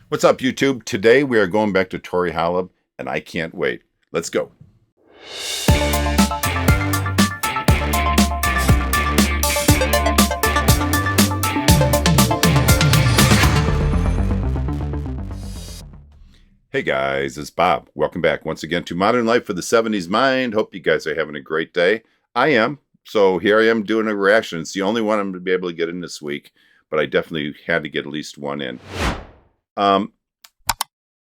What's up, YouTube? Today we are going back to Tori Holub, and I can't wait. Let's go. Hey guys, it's Bob. Welcome back once again to Modern Life for the 70s Mind. Hope you guys are having a great day. I am. So here I am doing a reaction. It's the only one I'm going to be able to get in this week, but I definitely had to get at least one in.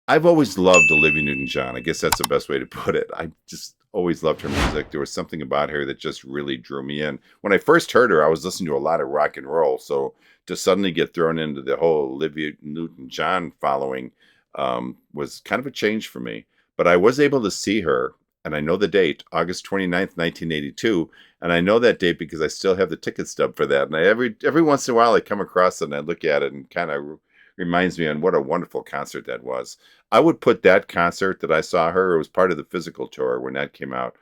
I've always loved Olivia Newton-John. I guess that's the best way to put it. I just always loved her music. There was something about her that just really drew me in. When I first heard her, I was listening to a lot of rock and roll. So to suddenly get thrown into the whole Olivia Newton-John following was kind of a change for me. But I was able to see her, and I know the date, August 29th, 1982. And I know that date because I still have the ticket stub for that. And every once in a while, I come across it and I look at it and kind of reminds me on what a wonderful concert that was. I would put that concert that I saw her, it was part of the physical tour when that came out.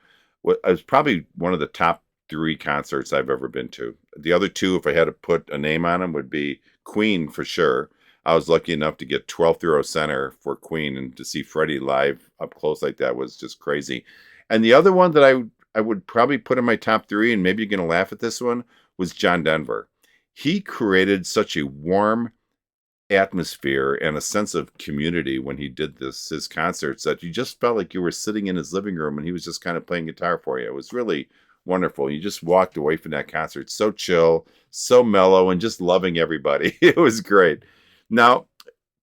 It was probably one of the top 3 concerts I've ever been to. The other 2, if I had to put a name on them, would be Queen for sure. I was lucky enough to get 12th row center for Queen, and to see Freddie live up close like that was just crazy. And the other one that I would probably put in my top 3, and maybe you're going to laugh at this one, was John Denver. He created such a warm atmosphere and a sense of community when he did his concerts, that you just felt like you were sitting in his living room and he was just kind of playing guitar for you. It was really wonderful. You just walked away from that concert so chill, so mellow, and just loving everybody. It was great. Now,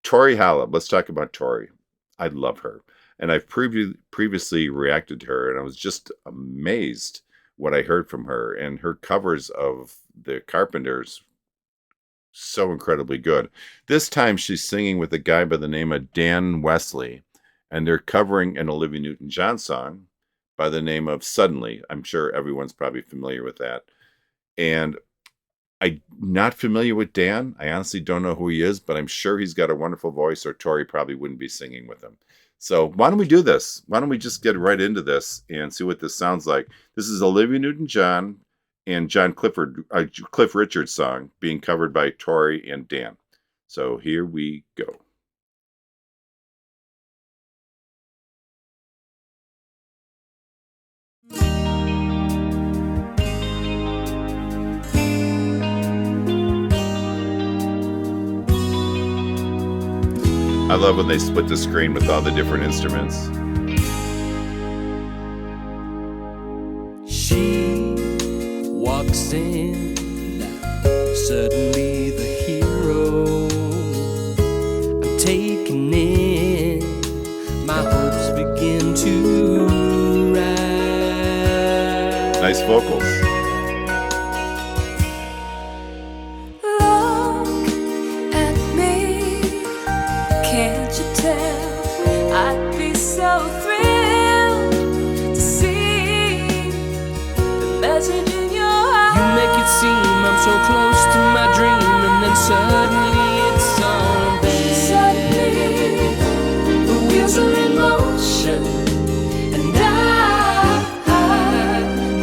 Tori Holub, let's talk about Tori. I love her, and I've previously reacted to her, and I was just amazed what I heard from her, and her covers of the Carpenters, so incredibly good. This time she's singing with a guy by the name of Dan Wesley, and they're covering an Olivia Newton-John song by the name of Suddenly. I'm sure everyone's probably familiar with that. And I'm not familiar with Dan. I honestly don't know who he is, but I'm sure he's got a wonderful voice, or Tori probably wouldn't be singing with him. So why don't we do this? Why don't we just get right into this and see what this sounds like? This is Olivia Newton-John and Cliff Richard's song being covered by Tori and Dan. So here we go. I love when they split the screen with all the different instruments. She walks in, suddenly the hero. I'm taken in, my hopes begin to rise. Nice vocals. Look at me, can't you tell? I'd be so thrilled to see the message in your eyes. You make it seem I'm so close to my dream, and then suddenly it's on, babe. Suddenly, the wheels are in motion, and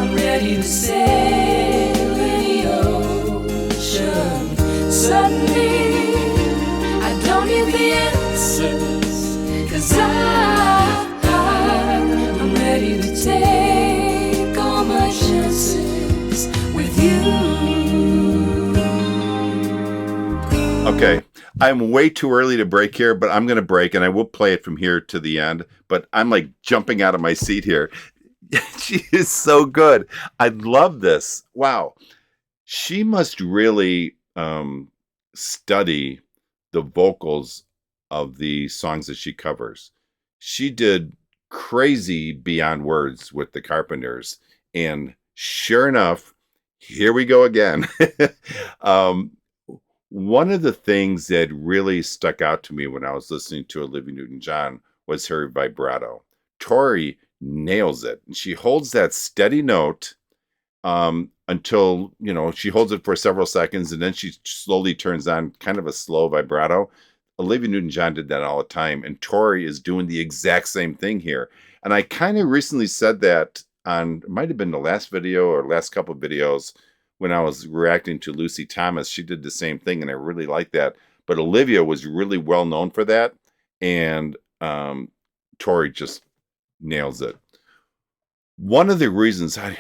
I'm ready to sail any ocean. Suddenly, I don't need the answers, 'cause I'm ready to take all my chances with you. Okay, I'm way too early to break here, but I'm going to break, and I will play it from here to the end. But I'm like jumping out of my seat here. She is so good. I love this. Wow. She must really study the vocals of the songs that she covers. She did crazy beyond words with the Carpenters, and sure enough, here we go again. One of the things that really stuck out to me when I was listening to Olivia Newton-John was her vibrato. Tori nails it, and she holds that steady note until, she holds it for several seconds, and then she slowly turns on kind of a slow vibrato. Olivia Newton-John did that all the time, and Tori is doing the exact same thing here. And I kind of recently said that on, it might have been the last video or last couple of videos, when I was reacting to Lucy Thomas. She did the same thing, and I really like that. but Olivia was really well known for that, and Tori just nails it. One of the reasons I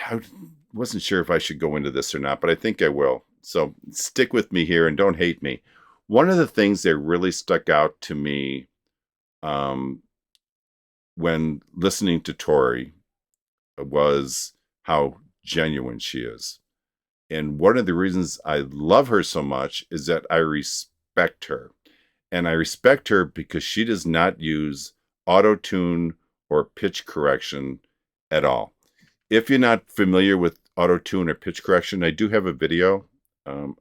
wasn't sure if I should go into this or not, but I think I will. So stick with me here and don't hate me. One of the things that really stuck out to me um, when listening to Tori was how genuine she is. And one of the reasons I love her so much is that I respect her. And I respect her because she does not use auto tune or pitch correction at all. If you're not familiar with auto tune or pitch correction, I do have a video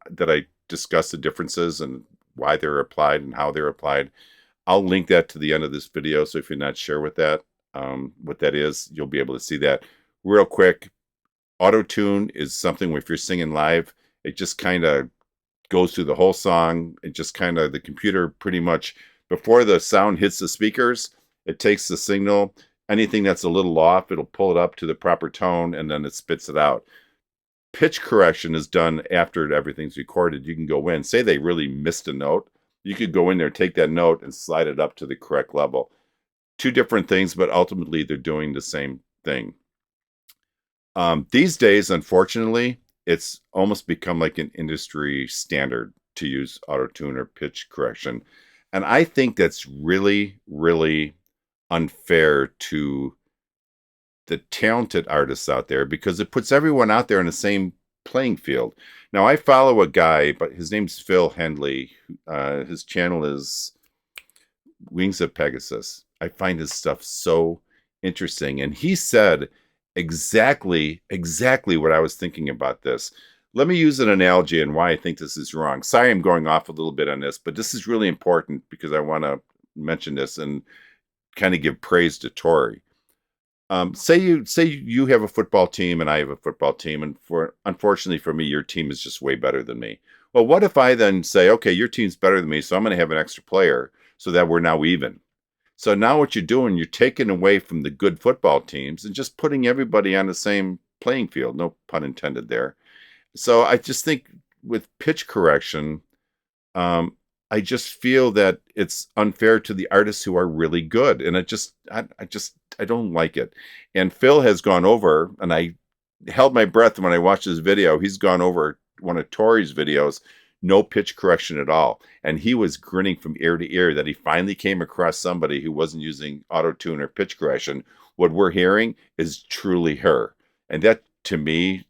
that I discuss the differences and why they're applied and how they're applied. I'll link that to the end of this video. So if you're not sure what that is, you'll be able to see that real quick. Auto tune is something where if you're singing live, it just kind of goes through the whole song. It just kind of, the computer pretty much, before the sound hits the speakers, it takes the signal. Anything that's a little off, it'll pull it up to the proper tone, and then it spits it out. Pitch correction is done after everything's recorded. You can go in, say they really missed a note. You could go in there, take that note, and slide it up to the correct level. Two different things, but ultimately they're doing the same thing. These days, unfortunately, it's almost become like an industry standard to use auto-tune or pitch correction. And I think that's really, really unfair to the talented artists out there because it puts everyone out there in the same playing field. Now, I follow a guy, but his name's Phil Hendley. His channel is Wings of Pegasus. I find his stuff so interesting. And he said exactly what I was thinking about this. Let me use an analogy and why I think this is wrong. Sorry, I'm going off a little bit on this, but this is really important because I want to mention this and kind of give praise to Tori. Say you have a football team and I have a football team, and unfortunately for me, your team is just way better than me. Well, what if I then say, okay, your team's better than me, so I'm going to have an extra player so that we're now even. So now what you're doing, you're taking away from the good football teams and just putting everybody on the same playing field. No pun intended there. So I just think with pitch correction, I just feel that it's unfair to the artists who are really good. And I don't like it. And Phil has gone over, and I held my breath when I watched his video. He's gone over one of Tori's videos, no pitch correction at all. And he was grinning from ear to ear that he finally came across somebody who wasn't using auto-tune or pitch correction. What we're hearing is truly her. And that, to me,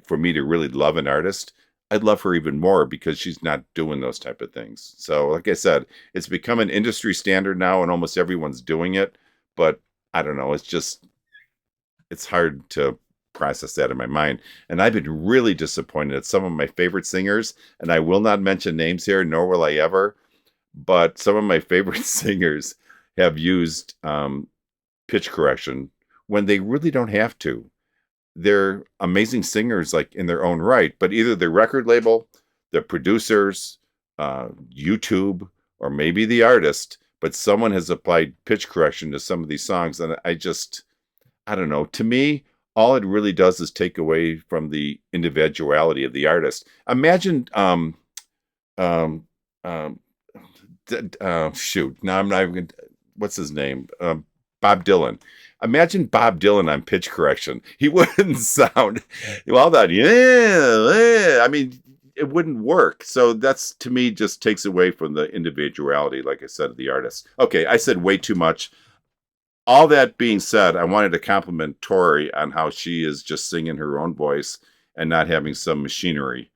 for me to really love an artist, I'd love her even more because she's not doing those type of things. So like I said, it's become an industry standard now and almost everyone's doing it. But I don't know, it's hard to process that in my mind. And I've been really disappointed at some of my favorite singers, and I will not mention names here, nor will I ever, but some of my favorite singers have used pitch correction when they really don't have to. They're amazing singers, like in their own right, but either the record label, the producers, YouTube, or maybe the artist, but someone has applied pitch correction to some of these songs. And I don't know. To me, all it really does is take away from the individuality of the artist. Imagine, shoot, now I'm not even, what's his name? Bob Dylan. Imagine Bob Dylan on pitch correction. He wouldn't sound well that, yeah. I mean, it wouldn't work. So that's, to me, just takes away from the individuality, like I said, of the artist. Okay, I said way too much. All that being said, I wanted to compliment Tori on how she is just singing her own voice and not having some machinery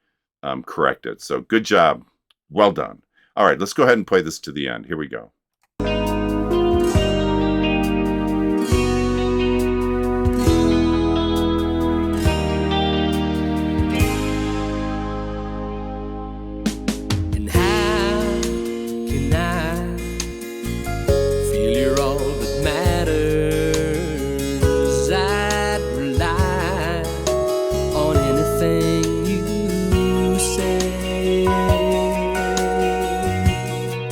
correct it. So good job. Well done. All right, let's go ahead and play this to the end. Here we go. And how can I feel you're all that matters? I'd rely on anything you say.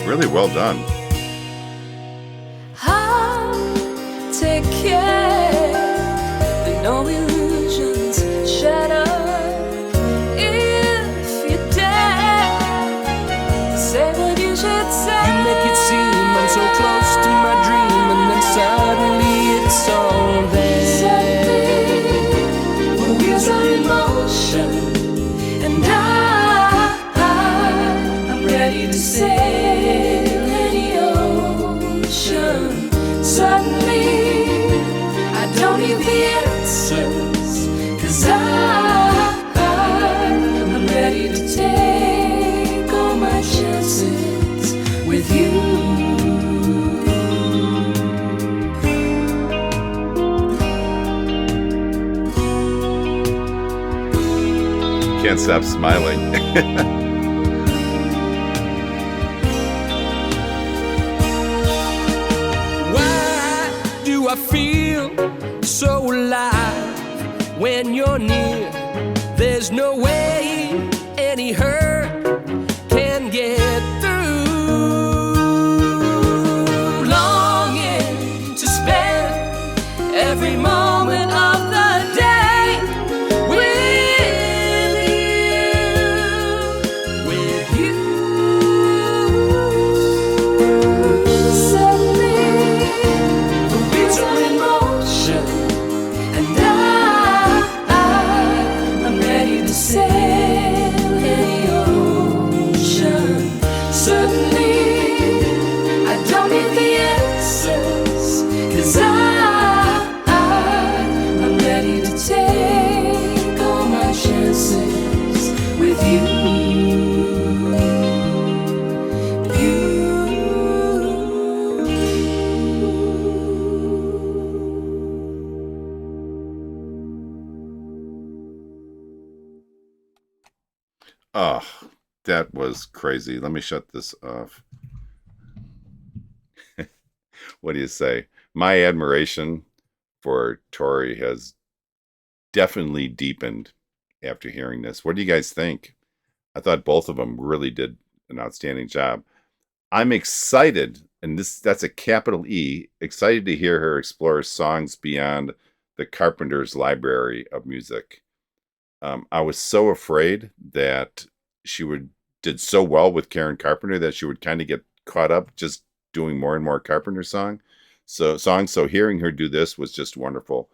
Really well done. I'll take care that no illusions shatter. If you dare say Suddenly, I don't need the answers, 'cause I'm ready to take all my chances with you. Can't stop smiling. Why do I feel so alive when you're near? There's no way any hurt can get through. Longing to spend every moment of the day with you. Suddenly, the wheels are in motion, and I'm ready to sail any ocean. Suddenly, I don't need the answers, 'cause I'm ready to take all my chances with you. Oh, that was crazy. Let me shut this off. What do you say? My admiration for Tori has definitely deepened after hearing this. What do you guys think? I thought both of them really did an outstanding job. I'm excited, and that's a capital E, excited to hear her explore songs beyond the Carpenter's library of music. I was so afraid that she did so well with Karen Carpenter that she would kind of get caught up just doing more and more Carpenter songs. So hearing her do this was just wonderful.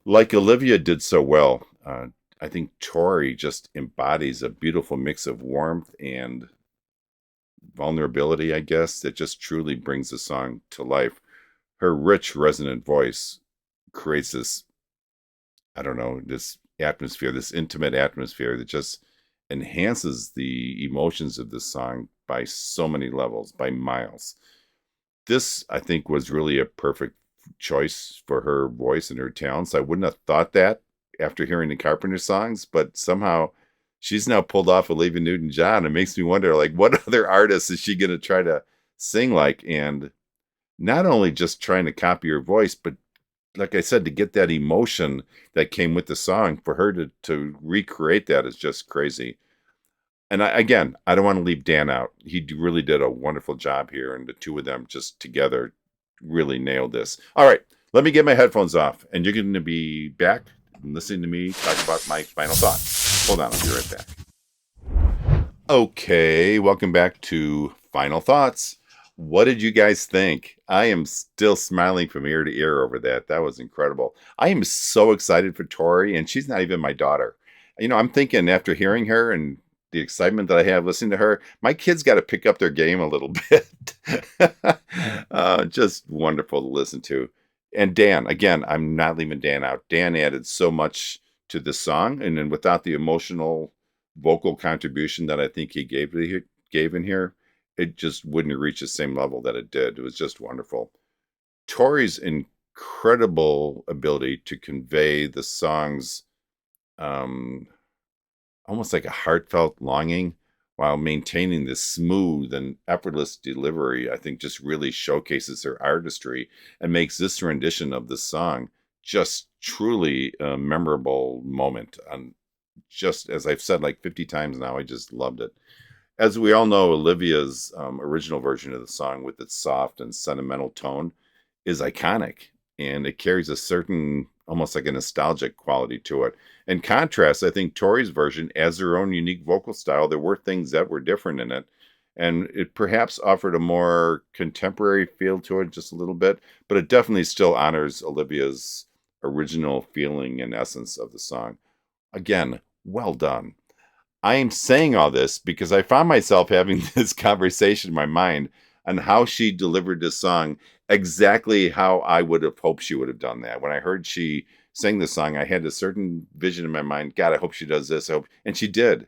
Like Olivia did so well, I think Tori just embodies a beautiful mix of warmth and vulnerability, I guess, that just truly brings the song to life. Her rich, resonant voice creates this, I don't know, this atmosphere, this intimate atmosphere that just enhances the emotions of this song by so many levels, by miles. This, I think, was really a perfect choice for her voice and her talents. I wouldn't have thought that after hearing the Carpenter songs, but somehow she's now pulled off Olivia Newton-John. It makes me wonder, like, what other artists is she going to try to sing like? And not only just trying to copy her voice, but like I said, to get that emotion that came with the song, for her to recreate that is just crazy. And again, I don't want to leave Dan out. He really did a wonderful job here, and the two of them just together really nailed this. All right, let me get my headphones off, and you're going to be back and listening to me talk about my final thoughts. Hold on, I'll be right back. Okay, welcome back to Final Thoughts. What did you guys think? I am still smiling from ear to ear over that. That was incredible. I am so excited for Tori, and she's not even my daughter. You know, I'm thinking after hearing her and the excitement that I have listening to her, my kids got to pick up their game a little bit. Just wonderful to listen to. And Dan, again, I'm not leaving Dan out. Dan added so much to the song, and then without the emotional vocal contribution that I think he gave in here, it just wouldn't have reached the same level that it did. It was just wonderful. Tori's incredible ability to convey the song's almost like a heartfelt longing while maintaining this smooth and effortless delivery, I think just really showcases her artistry and makes this rendition of the song just truly a memorable moment. And just as I've said like 50 times now, I just loved it. As we all know, Olivia's original version of the song with its soft and sentimental tone is iconic, and it carries a certain, almost like a nostalgic quality to it. In contrast, I think Tori's version has her own unique vocal style. There were things that were different in it, and it perhaps offered a more contemporary feel to it just a little bit, but it definitely still honors Olivia's original feeling and essence of the song. Again, well done. I am saying all this because I found myself having this conversation in my mind on how she delivered this song exactly how I would have hoped she would have done that. When I heard she sang the song, I had a certain vision in my mind. God, I hope she does this. I hope, and she did.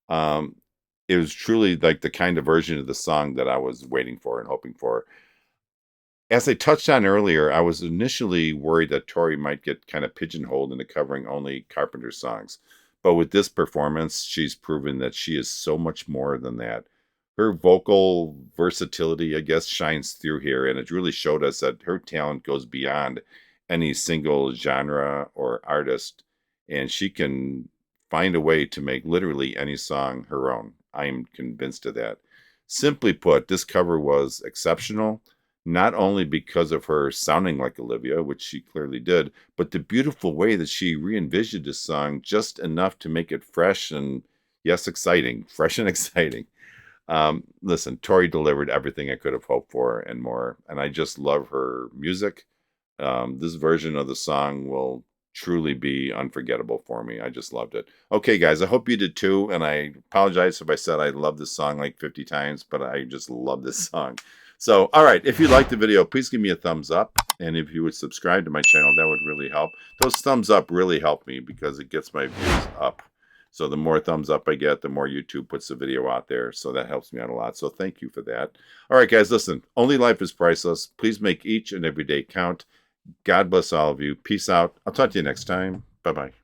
Um, it was truly like the kind of version of the song that I was waiting for and hoping for. As I touched on earlier, I was initially worried that Tori might get kind of pigeonholed into covering only Carpenter songs. But with this performance, she's proven that she is so much more than that. Her vocal versatility, I guess, shines through here, and it really showed us that her talent goes beyond any single genre or artist, and she can find a way to make literally any song her own. I am convinced of that. Simply put, this cover was exceptional, not only because of her sounding like Olivia, which she clearly did, but the beautiful way that she re-envisioned this song just enough to make it fresh and, yes, exciting. Fresh and exciting. Listen, Tori delivered everything I could have hoped for and more, and I just love her music. This version of the song will truly be unforgettable for me. I just loved it. Okay, guys, I hope you did too, and I apologize if I said I love this song like 50 times, but I just love this song. So, all right, if you liked the video, please give me a thumbs up, and if you would subscribe to my channel, that would really help. Those thumbs up really help me because it gets my views up. So the more thumbs up I get, the more YouTube puts the video out there. So that helps me out a lot. So thank you for that. All right, guys, listen, only life is priceless. Please make each and every day count. God bless all of you. Peace out. I'll talk to you next time. Bye-bye.